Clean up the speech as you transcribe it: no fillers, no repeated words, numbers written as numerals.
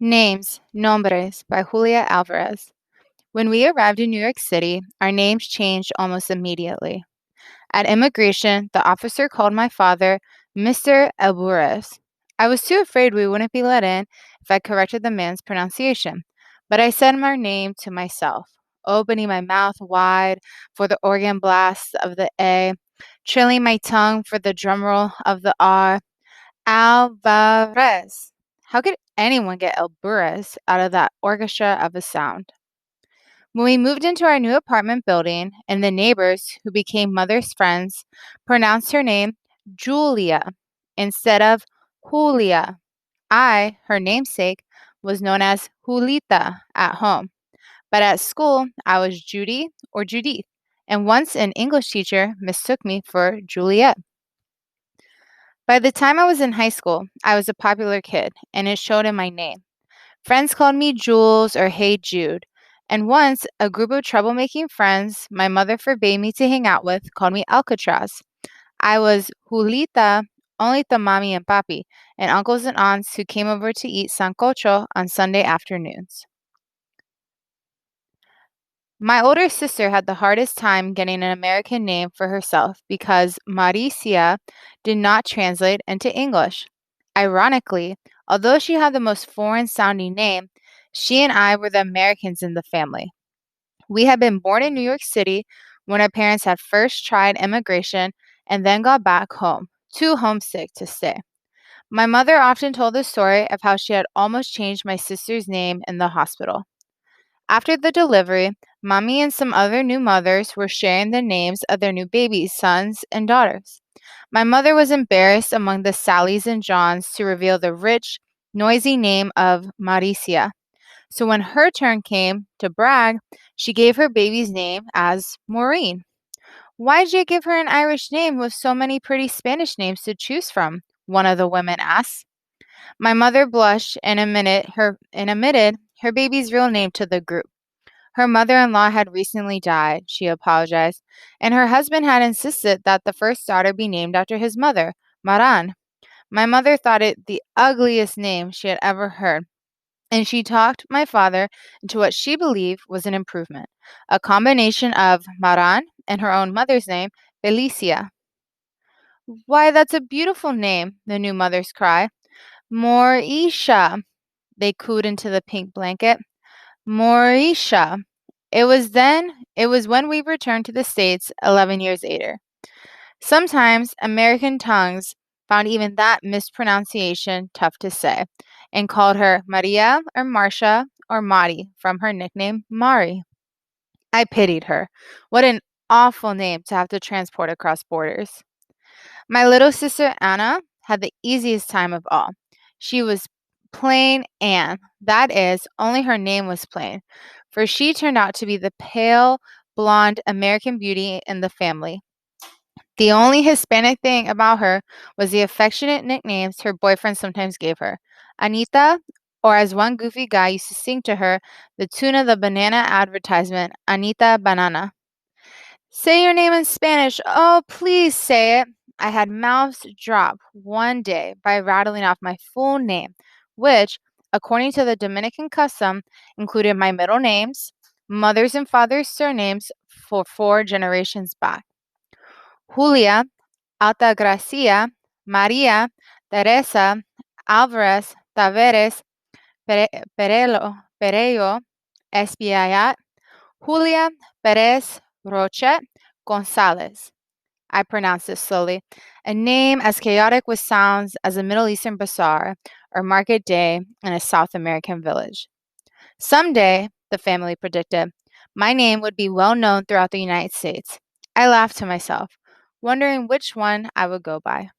Names, Nombres by Julia Alvarez. When we arrived in New York City, our names changed almost immediately. At immigration, the officer called my father Mr. Alvarez. I was too afraid we wouldn't be let in if I corrected the man's pronunciation, but I said my name to myself, opening my mouth wide for the organ blast of the A, trilling my tongue for the drumroll of the R. Alvarez. How could anyone get Alvarez out of that orchestra of a sound? When we moved into our new apartment building, and the neighbors, who became mother's friends, pronounced her name Julia instead of Julia, I, her namesake, was known as Julita at home. But at school, I was Judy or Judith, and once an English teacher mistook me for Juliet. By the time I was in high school, I was a popular kid, and it showed in my name. Friends called me Jules or Hey Jude. And once, a group of troublemaking friends my mother forbade me to hang out with called me Alcatraz. I was Julita only to mommy and papi, and uncles and aunts who came over to eat sancocho on Sunday afternoons. My older sister had the hardest time getting an American name for herself because Maricia did not translate into English. Ironically, although she had the most foreign sounding name, she and I were the Americans in the family. We had been born in New York City when our parents had first tried immigration and then got back home, too homesick to stay. My mother often told the story of how she had almost changed my sister's name in the hospital. After the delivery, Mommy and some other new mothers were sharing the names of their new babies, sons and daughters. My mother was embarrassed among the Sallys and Johns to reveal the rich, noisy name of Maricia. So when her turn came to brag, she gave her baby's name as Maureen. Why'd you give her an Irish name with so many pretty Spanish names to choose from? One of the women asked. My mother blushed and admitted her baby's real name to the group. Her mother-in-law had recently died, she apologized, and her husband had insisted that the first daughter be named after his mother, Maran. My mother thought it the ugliest name she had ever heard, and she talked my father into what she believed was an improvement, a combination of Maran and her own mother's name, Felicia. Why, that's a beautiful name, the new mothers cried. Morisha, they cooed into the pink blanket. Morisha. It was when we returned to the States 11 years later. Sometimes American tongues found even that mispronunciation tough to say and called her Maria or Marcia or Mari from her nickname Mari. I pitied her. What an awful name to have to transport across borders. My little sister Anna had the easiest time of all. She was plain Anne. That is, only her name was plain, for she turned out to be the pale, blonde American beauty in the family. The only Hispanic thing about her was the affectionate nicknames her boyfriend sometimes gave her. Anita, or as one goofy guy used to sing to her the tune of the banana advertisement, Anita Banana. Say your name in Spanish. Oh, please say it. I had mouths drop one day by rattling off my full name, which, according to the Dominican custom, included my middle names, mother's and father's surnames for 4 generations back. Julia, Altagracia, Maria, Teresa, Alvarez, Taveres, Perello, Espiallat, Julia Perez Rochet Gonzalez. I pronounced it slowly. A name as chaotic with sounds as a Middle Eastern bazaar or market day in a South American village. Someday, the family predicted, my name would be well known throughout the United States. I laughed to myself, wondering which one I would go by.